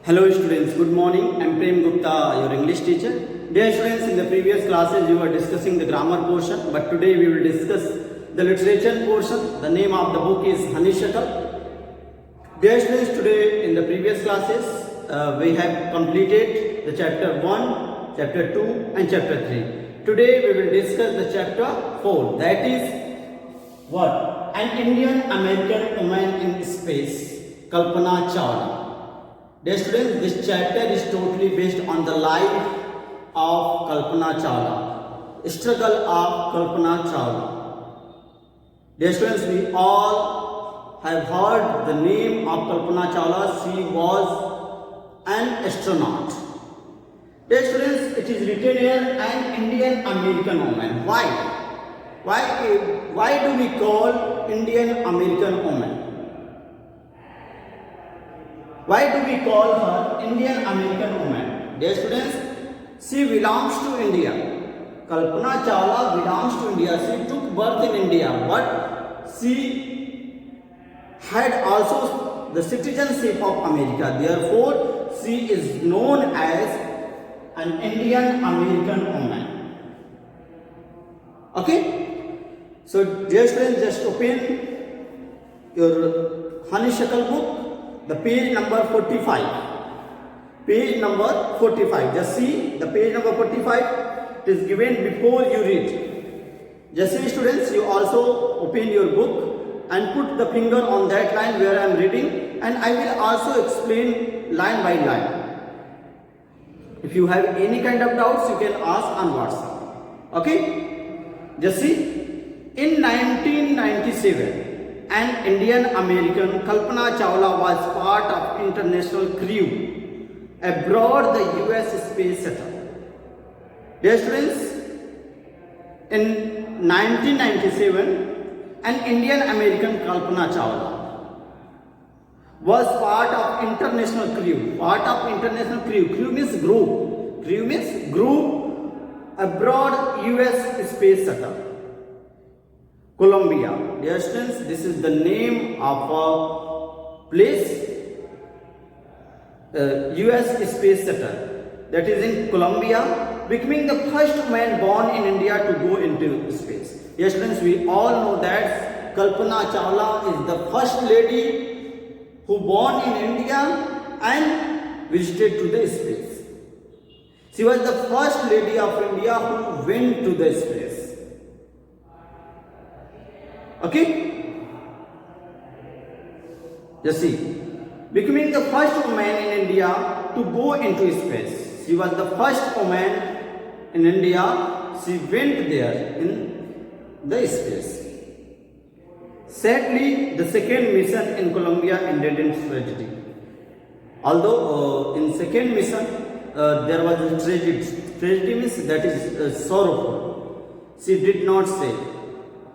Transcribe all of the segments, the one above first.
Hello students, good morning. I am Prem Gupta, your English teacher. Dear students, in the previous classes you were discussing the grammar portion, but today we will discuss the literature portion. The name of the book is Honeysuckle. Dear students, today in the previous classes we have completed the chapter 1, chapter 2 and chapter 3. Today we will discuss the chapter 4, that is what? An Indian American woman in space, Kalpana Chawla. Dear students, this chapter is totally based on the life of Kalpana Chawla, struggle of Kalpana Chawla. Dear students, we all have heard the name of Kalpana Chawla. She was an astronaut. Dear students, it is written here an Indian American woman. Why? Why do we call Indian American woman? Why do we call her Indian American woman? Dear students, she belongs to India. Kalpana Chawla belongs to India. She took birth in India, but she had also the citizenship of America. Therefore, she is known as an Indian American woman. Okay? So, dear students, just open your Honeysuckle book. The page number 45. Page number 45. Just see the page number 45. It is given before you read. Just see students, you also open your book and put the finger on that line where I am reading, and I will also explain line by line. If you have any kind of doubts, you can ask on WhatsApp. Okay? Just see. In 1997, an Indian American, Kalpana Chawla, was part of international crew aboard the US space shuttle. Dear students, in 1997, an Indian American, Kalpana Chawla, was part of international crew. Part of international crew. Crew means group. Crew means group aboard US space shuttle, Columbia. Dear students, this is the name of a place, US space shuttle, that is in Columbia, becoming the first man born in India to go into space. Dear students, we all know that Kalpana Chawla is the first lady who born in India and visited to the space. She was the first lady of India who went to the space. Okay? Just see. Becoming the first woman in India to go into space. She was the first woman in India. She went there in the space. Sadly, the second mission in Columbia ended in tragedy. Although in second mission there was a tragedy. Tragedy means that is sorrowful. She did not say.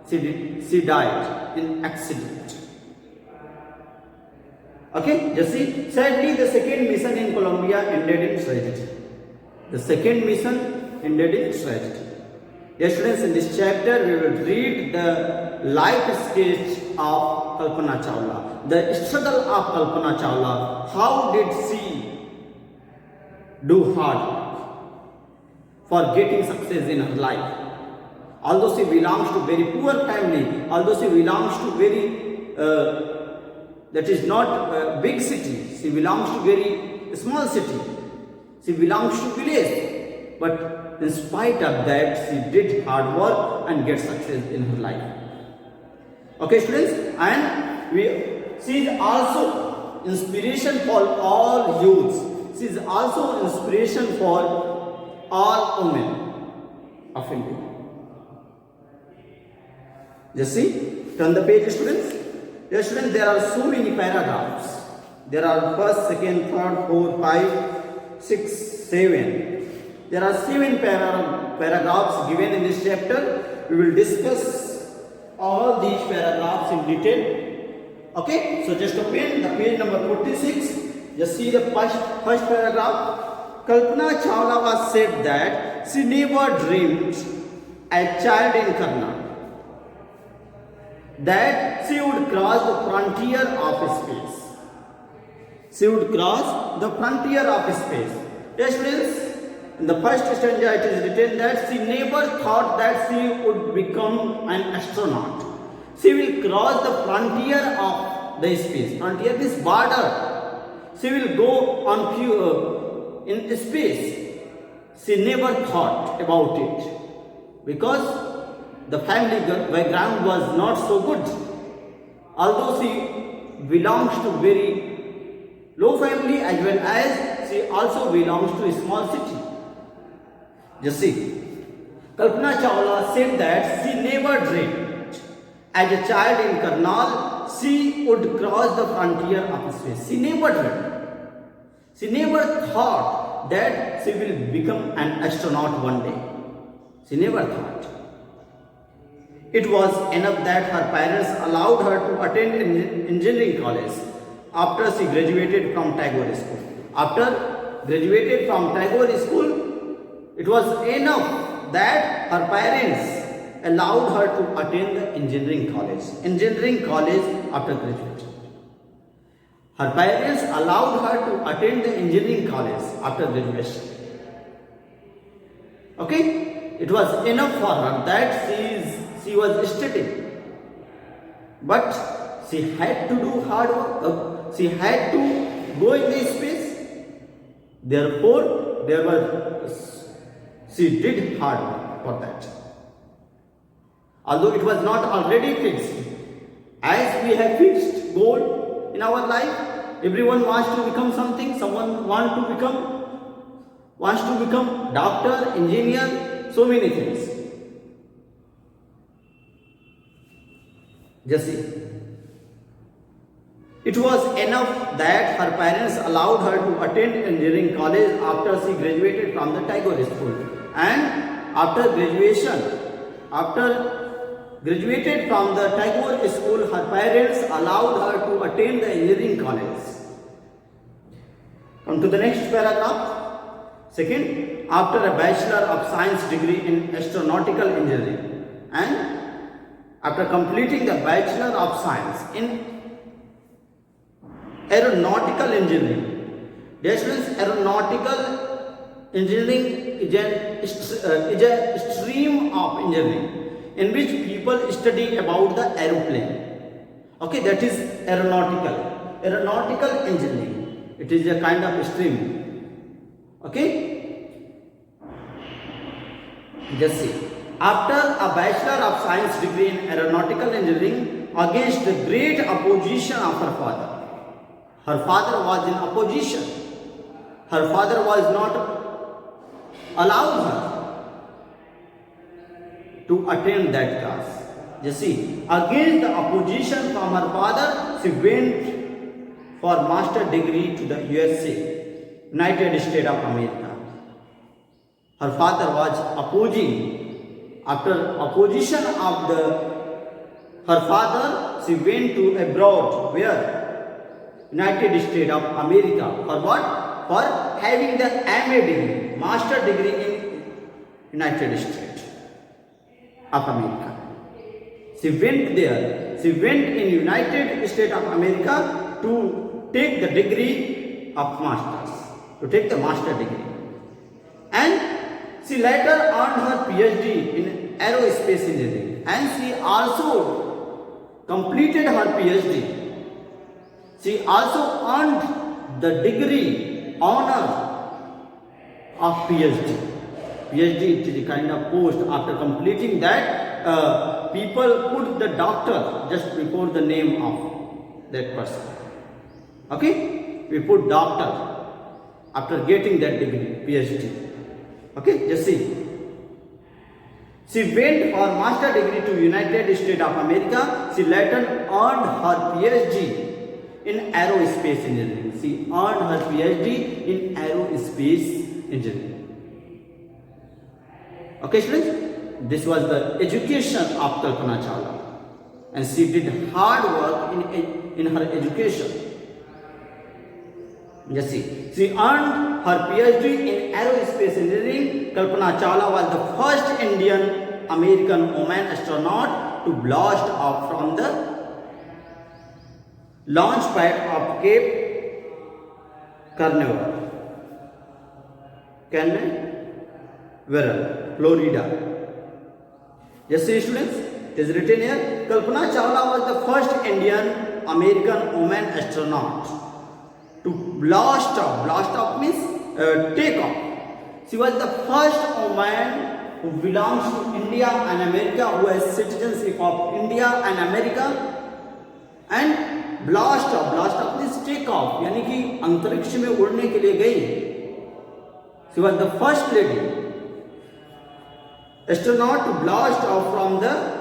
She died in accident. Okay, just see. Sadly, the second mission in Columbia ended in tragedy. The second mission ended in tragedy. Dear students, in this chapter we will read the life sketch of Kalpana Chawla, the struggle of Kalpana Chawla. How did she do hard work for getting success in her life? Although she belongs to very poor family, although she belongs to very, that is not a big city, she belongs to very small city, she belongs to village, but in spite of that, she did hard work and get success in her life. Okay students, and she is also inspiration for all youths. She is also inspiration for all women of India. Just see, turn the page students. Dear students, there are so many paragraphs. There are first, second, third, fourth, 5, 6, 7. There are 7 paragraphs given in this chapter. We will discuss all these paragraphs in detail. Okay, so just open the page number 46. Just see the first paragraph. Kalpana Chawla was said that she never dreamed as child in Karnataka that she would cross the frontier of space. she would cross the frontier of space. Yes, students, in the first stanza it is written that she never thought that she would become an astronaut. She will cross the frontier of the space. Frontier means border. She will go on in space. She never thought about it because the family background was not so good. Although she belongs to very low family as well as she also belongs to a small city. You see, Kalpana Chawla said that she never dreamed as a child in Karnal she would cross the frontier of space. She never dreamed. She never thought that she will become an astronaut one day. She never thought. It was enough that her parents allowed her to attend engineering college after she graduated from Tagore School. After graduated from Tagore School, it was enough that her parents allowed her to attend the engineering college. Engineering college after graduation. Her parents allowed her to attend the engineering college after graduation. Okay? It was enough for her that she was studying. But she had to do hard work. She had to go in this space. Therefore, she did hard work for that. Although it was not already fixed. As we have fixed goal in our life, everyone wants to become something. Someone wants to become doctor, engineer, so many things. Just see. It was enough that her parents allowed her to attend engineering college after she graduated from the Tagore School. And after graduated from the Tagore School, her parents allowed her to attend the engineering college. Come to the next paragraph. Second, after a Bachelor of Science degree in astronautical engineering and after completing the Bachelor of Science in aeronautical engineering. Aeronautical engineering is a stream of engineering in which people study about the aeroplane. Okay, that is aeronautical engineering. It is a kind of stream. Okay, just see. After a Bachelor of Science degree in aeronautical engineering, against the great opposition of her father. Her father was in opposition. Her father was not allowed her to attend that class. You see, against the opposition from her father, she went for master degree to the USA, United States of America. Her father was opposing. After opposition of her father, she went to abroad. Where? United States of America. For what? For having the MA degree, master degree in United States of America. She went there. She went in United States of America to take the degree of masters, to take the master degree. And she later earned her PhD in aerospace engineering, and she also completed her PhD. She also earned the degree honor of PhD. PhD is a kind of post. After completing that, people put the doctor just before the name of that person. Okay, we put doctor after getting that degree, PhD. Okay, just see. She went for master degree to United States of America. She later earned her PhD in aerospace engineering. She earned her PhD in aerospace engineering. Okay, students, this was the education of Kalpana Chawla, and she did hard work in her education. Just see, she earned her PhD in aerospace engineering. Kalpana Chawla was the first Indian American woman astronaut to blast off from the launch pad of Cape Carnival, Canaveral, Florida. Yes, students, it is written here. Kalpana Chawla was the first Indian American woman astronaut to blast off. Blast off means take off. She was the first woman who belongs to India and America, who has citizenship of India and America, and blast off means take off, यानी कि अंतरिक्ष में उड़ने के लिए गई. She was the first lady astronaut to blast off from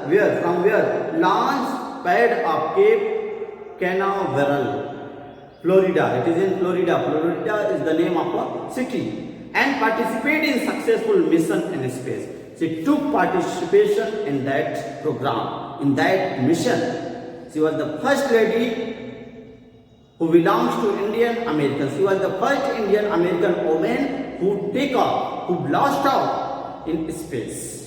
where launch pad of Cape Canaveral, Florida. It is in Florida. Florida is the name of a city, and participate in successful mission in space. She took participation in that program, in that mission. She was the first lady who belongs to Indian Americans. She was the first Indian American woman who take off, who blast off in space.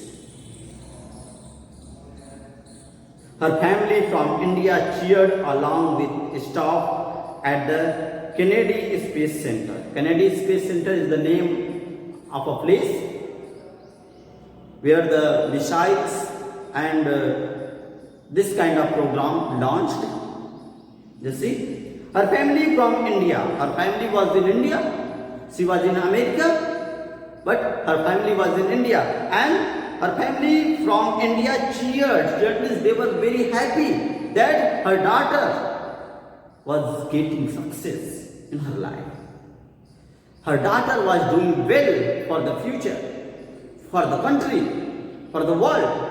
Her family from India cheered along with staff at the Kennedy Space Center. Kennedy Space Center is the name of a place where the missiles and this kind of program launched. You see, her family from India. Her family was in India. She was in America, but her family was in India, and her family from India cheered. That means they were very happy that her daughter was getting success in her life. Her daughter was doing well for the future, for the country, for the world.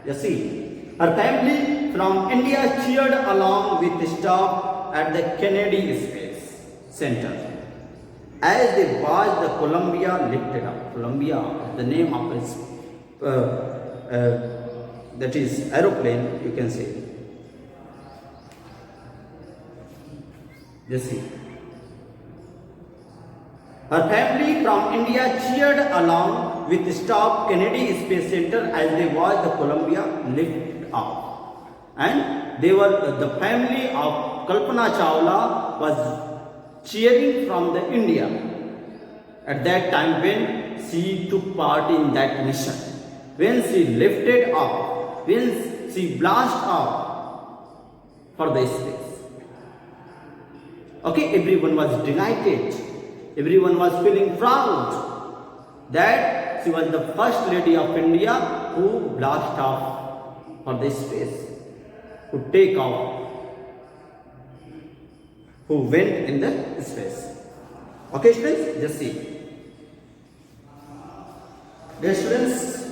You see, her family from India cheered along with staff at the Kennedy Space Center as they watched the Columbia lifted up. Columbia is the name of its that is aeroplane, you can say. Just see. Her family from India cheered along with staff Kennedy Space Center as they watched the Columbia lift off. And they were, the family of Kalpana Chawla was cheering from the India at that time when she took part in that mission. When she lifted off, when she blasted off for the space. Okay, everyone was delighted. Everyone was feeling proud that she was the first lady of India who blasted off for the space, who take off, who went in the space. Okay, students, just see. Dear students,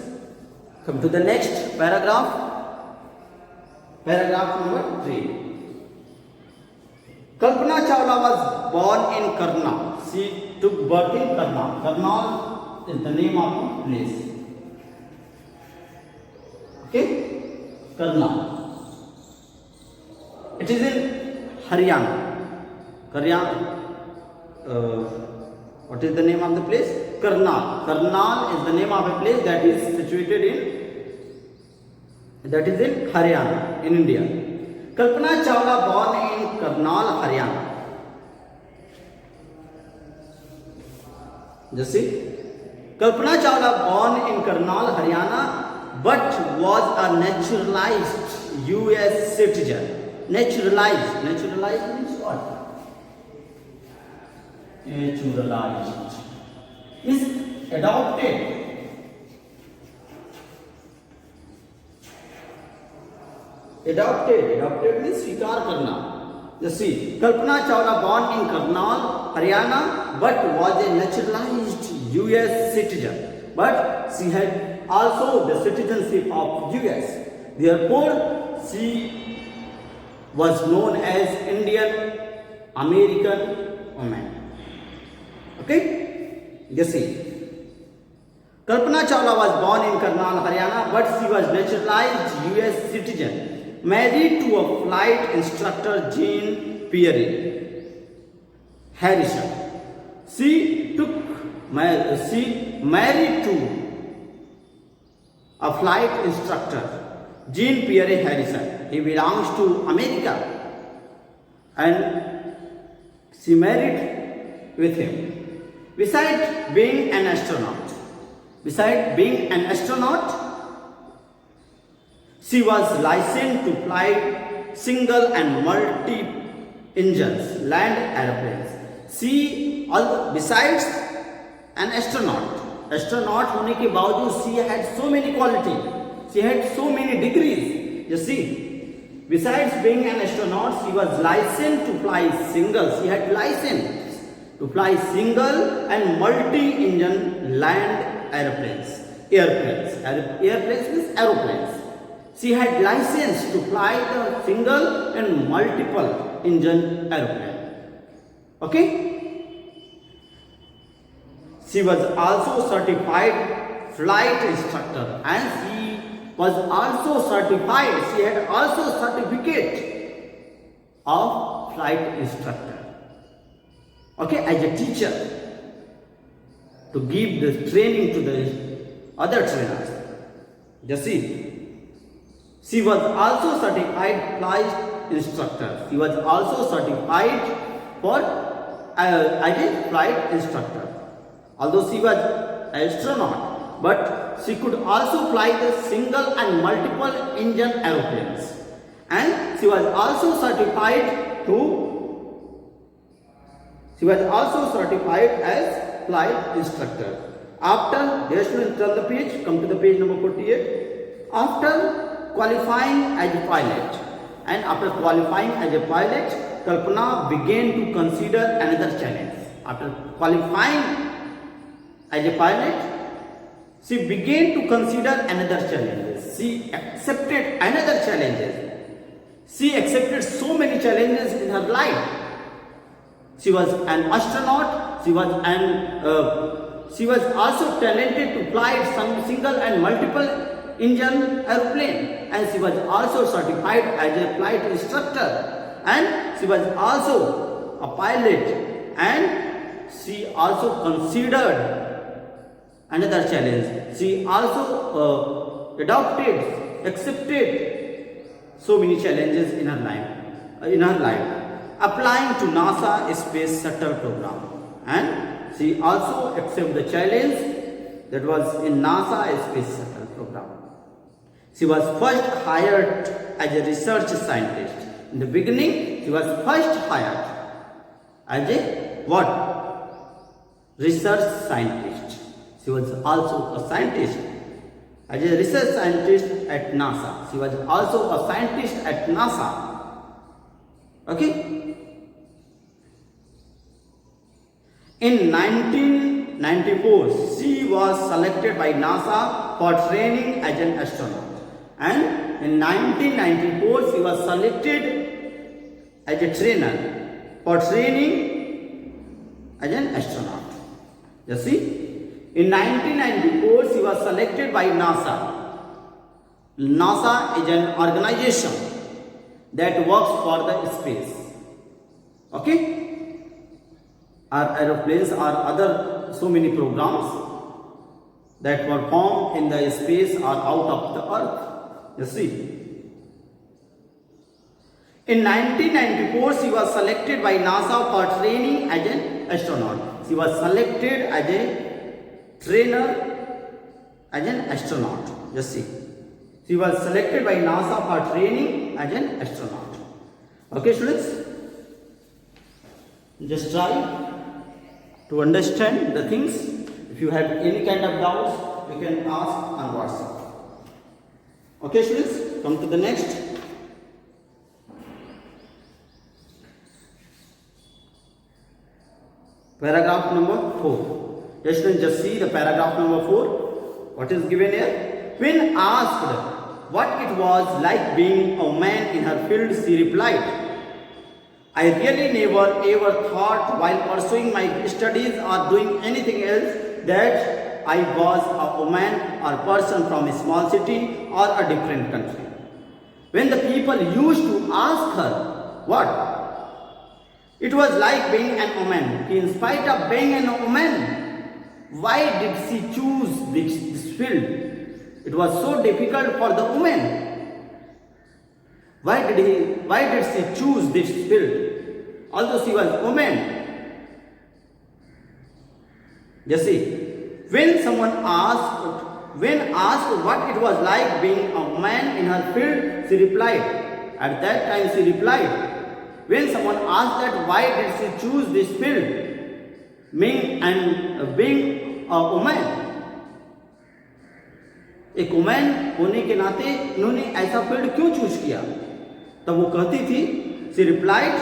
come to the next paragraph. Paragraph number 3. Kalpana Chawla was born in Karnal. She took birth in Karnal. Karnal is the name of the place. Okay? Karnal. It is in Haryana. What is the name of the place? Karnal. Karnal is the name of a place that is situated in Haryana, in India. Kalpana Chawla born in Karnal, Haryana. Just see. Kalpana Chawla born in Karnal, Haryana, but was a naturalized US citizen. Naturalized. Naturalized means what? Naturalized means adopted. Adopted means स्वीकार करना. You see, Kalpana Chawla born in Karnal, Haryana, but was a naturalized US citizen. But she had also the citizenship of US. Therefore, she was known as Indian American woman. Okay? You see. Kalpana Chawla was born in Karnal, Haryana, but she was naturalized US citizen. Married to a flight instructor, Jean Pierre Harrison. She married to a flight instructor, Jean Pierre Harrison. He belongs to America, and she married with him. Besides being an astronaut, she was licensed to fly single and multi-engines land airplanes. Besides an astronaut होने के बावजूद she had so many quality, she had so many degrees. You see, besides being an astronaut, she was licensed to fly single. She had license to fly single and multi-engine land airplanes. Airplanes means aeroplanes. She had license to fly the single and multiple engine aeroplane. Okay? She was also certified flight instructor, and she was also certified. She had also certificate of flight instructor. Okay, as a teacher to give the training to the other trainers. You see, she was also certified flight instructor. She was also certified for as a flight instructor. Although she was an astronaut, but she could also fly the single and multiple engine aeroplanes. And she was also certified as flight instructor. After, dear students, turn the page, come to the page number 48. After qualifying as a pilot, Kalpana began to consider another challenge. After qualifying as a pilot, she began to consider another challenges. She accepted another challenges. She accepted so many challenges in her life. She was an astronaut. She was also talented to fly some single and multiple engine airplane, and she was also certified as a flight instructor, and she was also a pilot, and she also considered another challenge. She also accepted so many challenges in her life. Applying to NASA Space Shuttle program, and she also accepted the challenge that was in NASA Space Shuttle program. She was first hired as a research scientist. In the beginning, she was first hired as a research scientist. She was also a scientist as a research scientist at NASA. She was also a scientist at NASA. Okay? In 1994, she was selected by NASA for training as an astronaut. And in 1994, she was selected as a trainer for training as an astronaut. You see? In 1994, she was selected by NASA. NASA is an organization that works for the space. Okay? Our aeroplanes are other so many programs that were formed in the space or out of the earth. You see? In 1994, she was selected by NASA for training as an astronaut. She was selected as a trainer as an astronaut. You see? She was selected by NASA for training as an astronaut. Okay, students? Just try to understand the things. If you have any kind of doubts, you can ask on WhatsApp. Okay, students? Come to the next. Paragraph number 4. Yes, students, just see the paragraph number 4. What is given here? When asked what it was like being a man in her field, she replied, I really never ever thought while pursuing my studies or doing anything else that I was a woman or person from a small city or a different country. When the people used to ask her what it was like being an woman, in spite of being a woman, why did she choose this field? It was so difficult for the woman. Why did she choose this field? Although she was a woman, Just see, when asked what it was like being a man in her field, she replied. At that time, she replied. When someone asked that why did she choose this field, being a woman, एक women होने के नाते उन्होंने ऐसा field क्यों choose किया? तब वो कहती थी, she replied,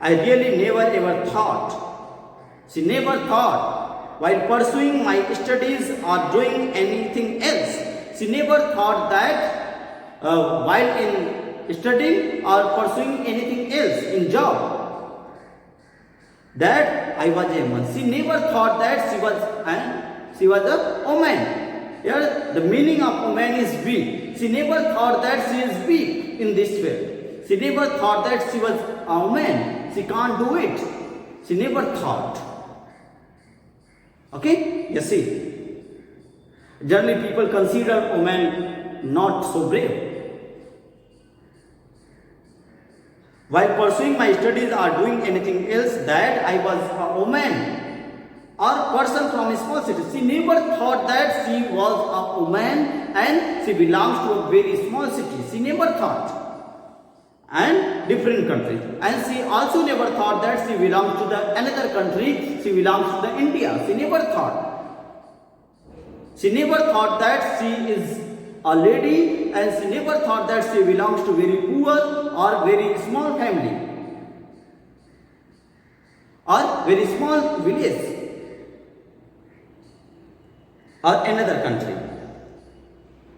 I really never ever thought, she never thought while pursuing my studies or doing anything else, she never thought that while in studying or pursuing anything else in job that I was a woman. She never thought that she was a woman. Here the meaning of woman is weak. She never thought that she is weak in this field. She never thought that she was a woman. She can't do it. She never thought. Okay? You see. Generally people consider women not so brave. While pursuing my studies or doing anything else that I was a woman or person from a small city. She never thought that she was a woman and she belongs to a very small city. She never thought. And different country. And she also never thought that she belongs to the another country. She belongs to the India. She never thought. She never thought that she is a lady, and she never thought that she belongs to very poor or very small family or very small village or another country.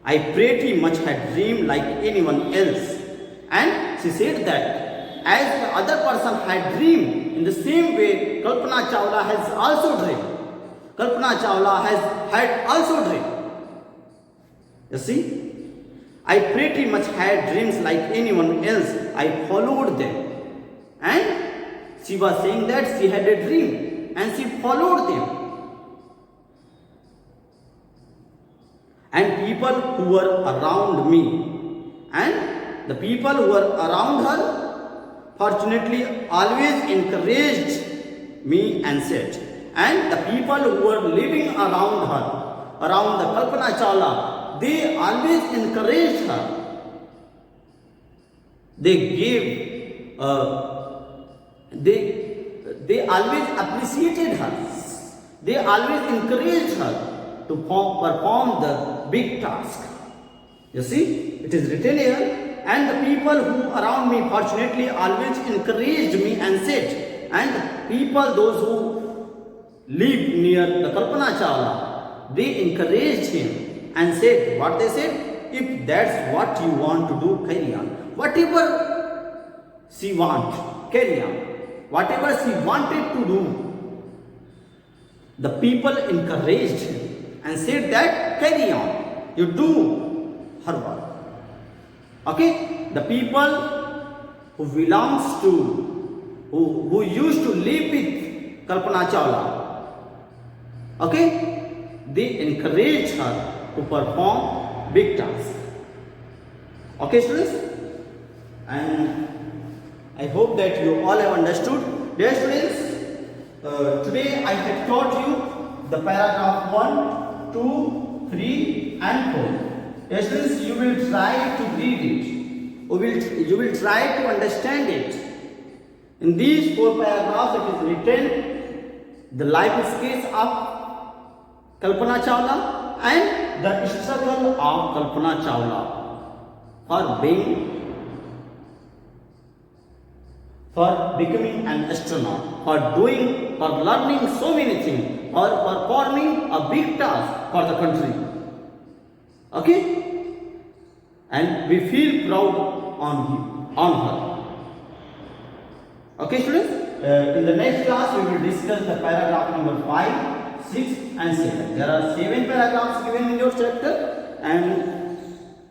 I pretty much had dreamed like anyone else. And she said that as the other person had dreamed, in the same way Kalpana Chawla has also dreamed. Kalpana Chawla had also dreamed. You see, I pretty much had dreams like anyone else. I followed them. And she was saying that she had a dream and she followed them. And people who were around me, and the people who were around her, fortunately always encouraged me and said, and the people who were living around her, around the Kalpana Chawla, they always encouraged her. They gave, they always appreciated her. They always encouraged her to perform the big task. You see, it is written here, and the people who around me fortunately always encouraged me and said, and people, those who live near the Kalpana Chawla, they encouraged him and said, what they said? If that's what you want to do, carry on. Whatever she want, carry on. Whatever she wanted to do, the people encouraged him and said that carry on, you do her work. Okay, the people who belongs to, who used to live with Kalpana Chawla, okay, they encouraged her to perform big tasks. Okay, students, and I hope that you all have understood. Dear students, today I have taught you the paragraph 1, 2, 3 and 4. Yes, students, you will try to read it. You will try to understand it. In these 4 paragraphs it is written the life sketch of Kalpana Chawla and the struggle of Kalpana Chawla for becoming an astronaut, for learning so many things, for performing a big task for the country. Okay? And we feel proud on her. Okay, students? In the next class, we will discuss the paragraph number 5, 6 and 7. There are 7 paragraphs given in your chapter, and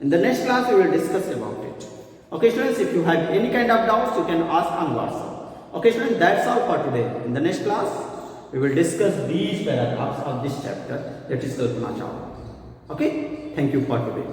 in the next class, we will discuss about it. Okay, students, if you have any kind of doubts, you can ask on WhatsApp. Okay, students, that's all for today. In the next class, we will discuss these paragraphs of this chapter, that is Kalpana Chawla. Okay, thank you for today.